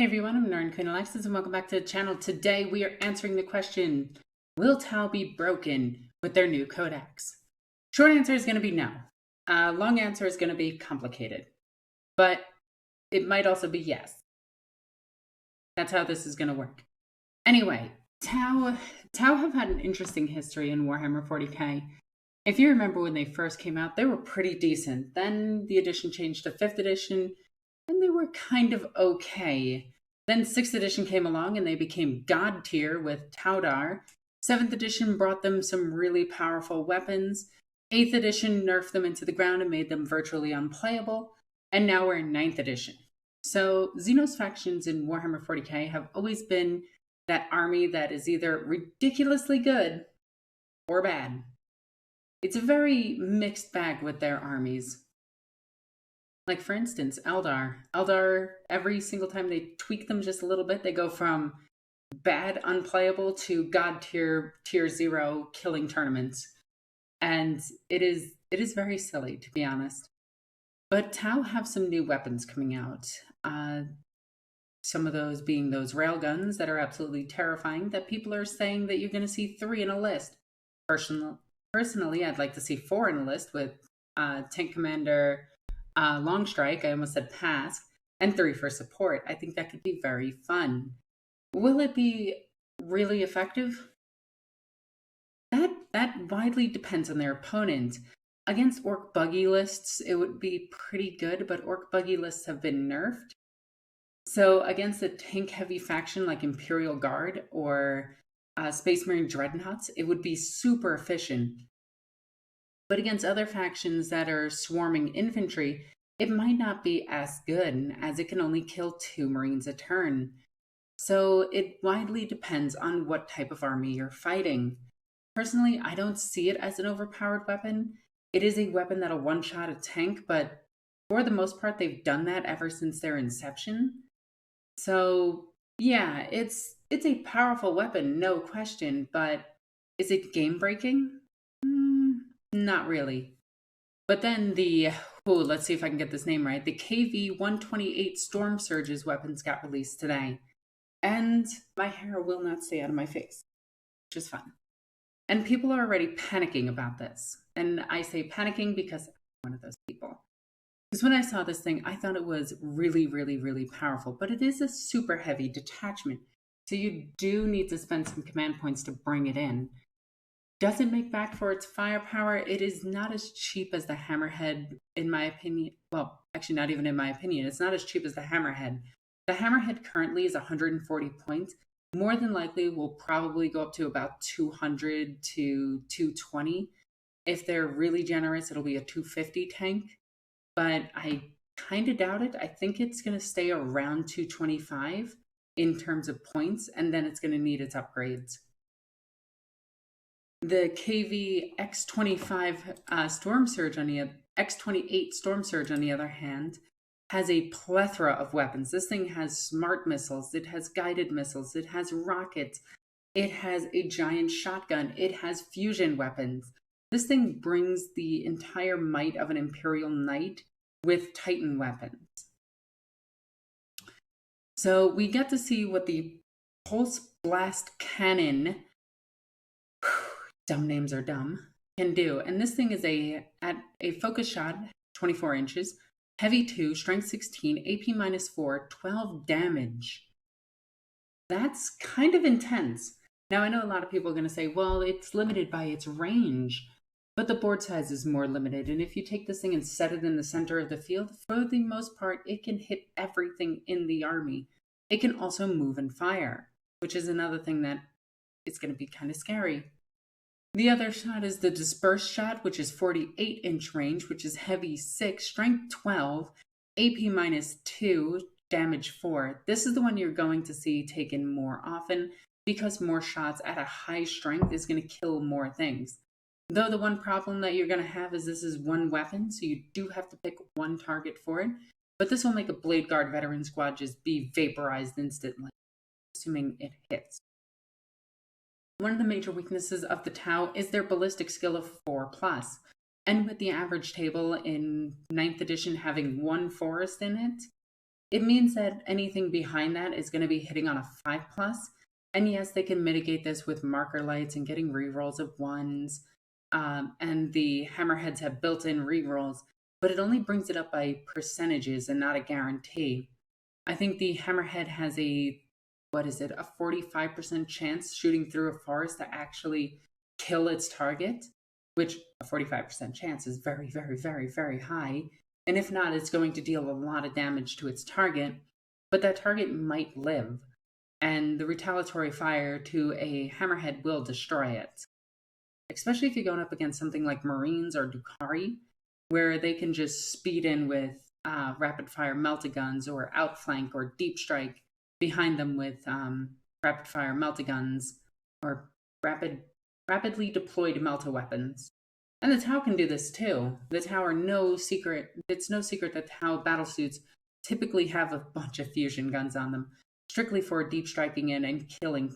Hey everyone, I'm Nern Queen Alexis and welcome back to the channel. Today we are answering the question, will Tau be broken with their new codex? Short answer is going to be no. Long answer is going to be complicated. But it might also be yes. That's how this is going to work. Anyway, Tau have had an interesting history in Warhammer 40k. If you remember when they first came out, they were pretty decent. Then the edition changed to 5th edition, and they were kind of okay. Then 6th edition came along and they became god tier with Taudar. 7th edition brought them some really powerful weapons. 8th edition nerfed them into the ground and made them virtually unplayable. And now we're in 9th edition. So Xenos factions in Warhammer 40k have always been that army that is either ridiculously good or bad. It's a very mixed bag with their armies. Like, for instance, Eldar. Eldar, every single time they tweak them just a little bit, they go from bad, unplayable to god tier 0 killing tournaments. And it is very silly, to be honest. But Tau have some new weapons coming out. Some of those being those railguns that are absolutely terrifying, that people are saying that you're going to see 3 in a list. Personally, I'd like to see 4 in a list with Tank Commander, Long Strike, I almost said Pass, and 3 for support. I think that could be very fun. Will it be really effective? That widely depends on their opponent. Against Orc Buggy lists, it would be pretty good, but Orc Buggy lists have been nerfed. So against a tank-heavy faction like Imperial Guard or Space Marine Dreadnoughts, it would be super efficient. But against other factions that are swarming infantry, it might not be as good, as it can only kill 2 Marines a turn. So it widely depends on what type of army you're fighting. Personally, I don't see it as an overpowered weapon. It is a weapon that'll one-shot a tank, but for the most part, they've done that ever since their inception. So yeah, it's a powerful weapon, no question, but is it game-breaking? Not really. But then let's see if I can get this name right. The KV-128 Stormsurge's weapons got released today. And my hair will not stay out of my face, which is fun. And people are already panicking about this. And I say panicking because I'm one of those people. Because when I saw this thing, I thought it was really, really, really powerful. But it is a super heavy detachment. So you do need to spend some command points to bring it in. Does it make back for its firepower? It is not as cheap as the Hammerhead, in my opinion. Well, actually, not even in my opinion. It's not as cheap as the Hammerhead. The Hammerhead currently is 140 points. More than likely, will probably go up to about 200 to 220. If they're really generous, it'll be a 250 tank. But I kind of doubt it. I think it's going to stay around 225 in terms of points, and then it's going to need its upgrades. The KV X25 Stormsurge on the X28 Stormsurge on the other hand has a plethora of weapons. This thing has smart missiles, it has guided missiles, it has rockets, it has a giant shotgun, it has fusion weapons. This thing brings the entire might of an Imperial Knight with Titan weapons. So we get to see what the Pulse Blast Cannon, dumb names are dumb, can do. And this thing is at a focus shot, 24 inches, heavy 2, strength 16, AP -4, 12 damage. That's kind of intense. Now, I know a lot of people are going to say, well, it's limited by its range, but the board size is more limited. And if you take this thing and set it in the center of the field, for the most part, it can hit everything in the army. It can also move and fire, which is another thing that it's going to be kind of scary. The other shot is the Dispersed shot, which is 48-inch range, which is heavy 6, strength 12, AP -2, damage 4. This is the one you're going to see taken more often because more shots at a high strength is going to kill more things. Though the one problem that you're going to have is this is one weapon, so you do have to pick one target for it. But this will make a Blade Guard veteran squad just be vaporized instantly, assuming it hits. One of the major weaknesses of the Tau is their ballistic skill of 4+. And with the average table in 9th edition having 1 forest in it, it means that anything behind that is going to be hitting on a 5+. And yes, they can mitigate this with marker lights and getting rerolls of 1s. And the hammerheads have built-in rerolls, but it only brings it up by percentages and not a guarantee. I think the hammerhead has a 45% chance shooting through a forest to actually kill its target, which a 45% chance is very, very, very, very high. And if not, it's going to deal a lot of damage to its target, but that target might live, and the retaliatory fire to a hammerhead will destroy it. Especially if you're going up against something like Marines or Drukhari, where they can just speed in with rapid fire melta-guns or outflank or deep strike behind them with rapid fire melta-guns or rapidly deployed melta weapons. And the Tau can do this too. The Tau are no secret. It's no secret that Tau battlesuits typically have a bunch of fusion guns on them, strictly for deep striking in and killing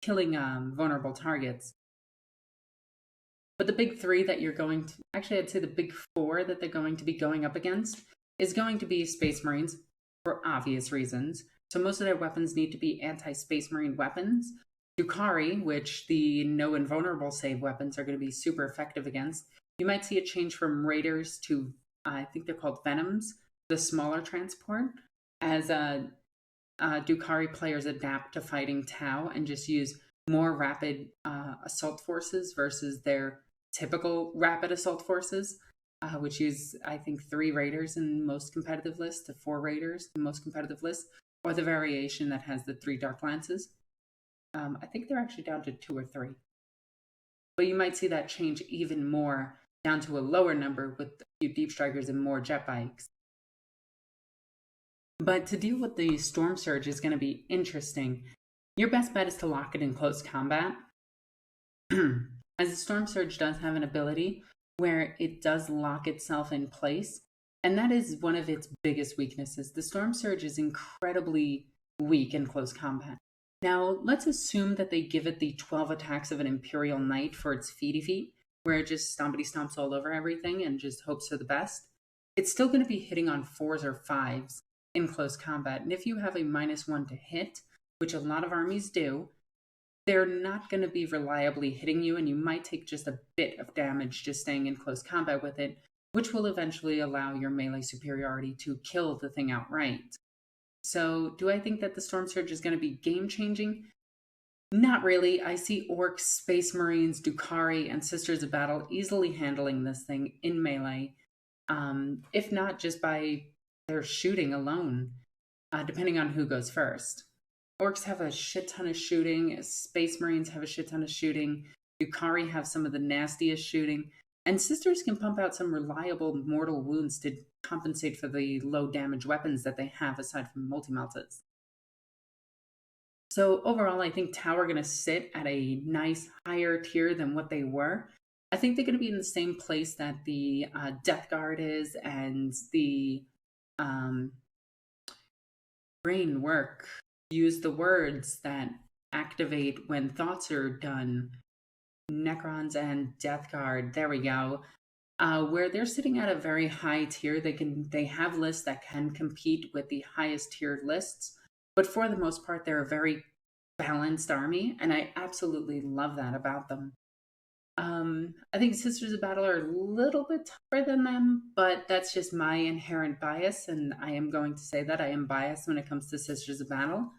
vulnerable targets. But the big three that you're going to, actually I'd say the big four that they're going to be going up against is going to be Space Marines for obvious reasons. So most of their weapons need to be anti-Space Marine weapons. Drukhari, which the no invulnerable save weapons are going to be super effective against. You might see a change from Raiders to, I think they're called Venoms, the smaller transport, as Drukhari players adapt to fighting Tau and just use more rapid assault forces versus their typical rapid assault forces, which use, I think, 3 Raiders in most competitive lists to 4 Raiders in most competitive lists, or the variation that has the 3 Dark Lances. I think they're actually down to 2 or 3. But you might see that change even more down to a lower number with a few Deep Strikers and more jet bikes. But to deal with the Stormsurge is going to be interesting. Your best bet is to lock it in close combat. As the Stormsurge does have an ability where it does lock itself in place, and that is one of its biggest weaknesses. The Stormsurge is incredibly weak in close combat. Now, let's assume that they give it the 12 attacks of an Imperial Knight for its feety feet, where it just stompity stomps all over everything and just hopes for the best. It's still going to be hitting on 4s or 5s in close combat. And if you have a -1 to hit, which a lot of armies do, they're not going to be reliably hitting you, and you might take just a bit of damage just staying in close combat with it, which will eventually allow your melee superiority to kill the thing outright. So, do I think that the Stormsurge is going to be game-changing? Not really. I see Orcs, Space Marines, Drukhari, and Sisters of Battle easily handling this thing in melee, if not just by their shooting alone, depending on who goes first. Orcs have a shit ton of shooting, Space Marines have a shit ton of shooting, Drukhari have some of the nastiest shooting, and Sisters can pump out some reliable mortal wounds to compensate for the low damage weapons that they have aside from multi-meltas. So overall, I think Tau are going to sit at a nice higher tier than what they were. I think they're going to be in the same place that the Death Guard is, and the brain work. Use the words that activate when thoughts are done. Necrons and Death Guard. There we go. Where they're sitting at a very high tier. They have lists that can compete with the highest tiered lists, but for the most part, they're a very balanced army, and I absolutely love that about them. I think Sisters of Battle are a little bit tougher than them, but that's just my inherent bias, and I am going to say that I am biased when it comes to Sisters of Battle.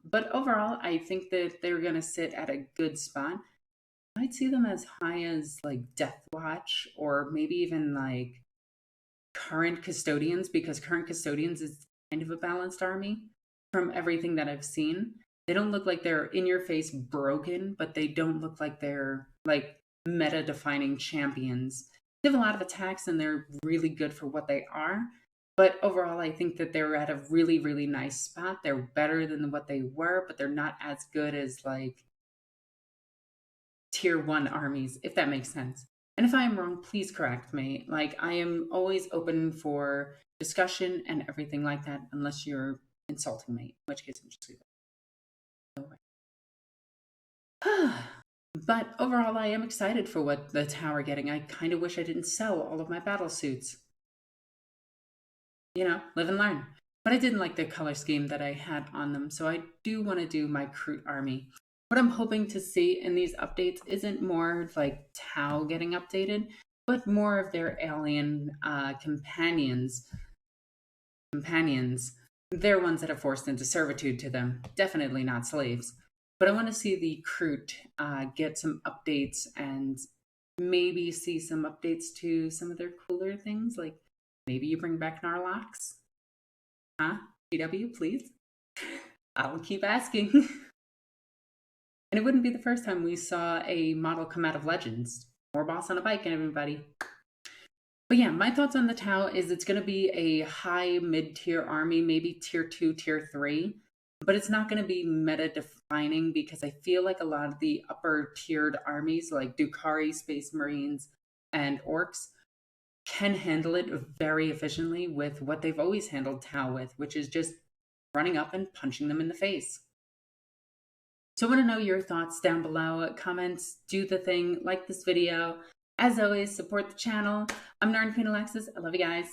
But overall, I think that they're going to sit at a good spot. I'd see them as high as like Death Watch, or maybe even like Current Custodians, because Current Custodians is kind of a balanced army from everything that I've seen. They don't look like they're in your face broken, but they don't look like they're like meta defining champions. They have a lot of attacks and they're really good for what they are. But overall, I think that they're at a really, really nice spot. They're better than what they were, but they're not as good as like tier 1 armies, if that makes sense. And if I am wrong, please correct me. Like, I am always open for discussion and everything like that, unless you're insulting me, in which case I'm just leave it. But overall, I am excited for what the Tau are getting. I kind of wish I didn't sell all of my battle suits. You know, live and learn. but I didn't like the color scheme that I had on them, so I do want to do my Kroot army. What I'm hoping to see in these updates isn't more like Tau getting updated, but more of their alien companions. They're ones that are forced into servitude to them, definitely not slaves. But I want to see the Kroot get some updates and maybe see some updates to some of their cooler things, like maybe you bring back Narlox. Huh? GW, please? I'll keep asking. And it wouldn't be the first time we saw a model come out of Legends. More boss on a bike, everybody. But yeah, my thoughts on the Tau is it's going to be a high mid-tier army, maybe tier 2, tier 3. But it's not going to be meta-defining because I feel like a lot of the upper-tiered armies like Drukhari, Space Marines, and Orcs can handle it very efficiently with what they've always handled Tau with, which is just running up and punching them in the face. So I want to know your thoughts down below. Comments, do the thing, like this video. As always, support the channel. I'm Narn Queen Alexis. I love you guys.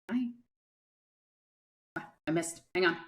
Bye. I missed. Hang on.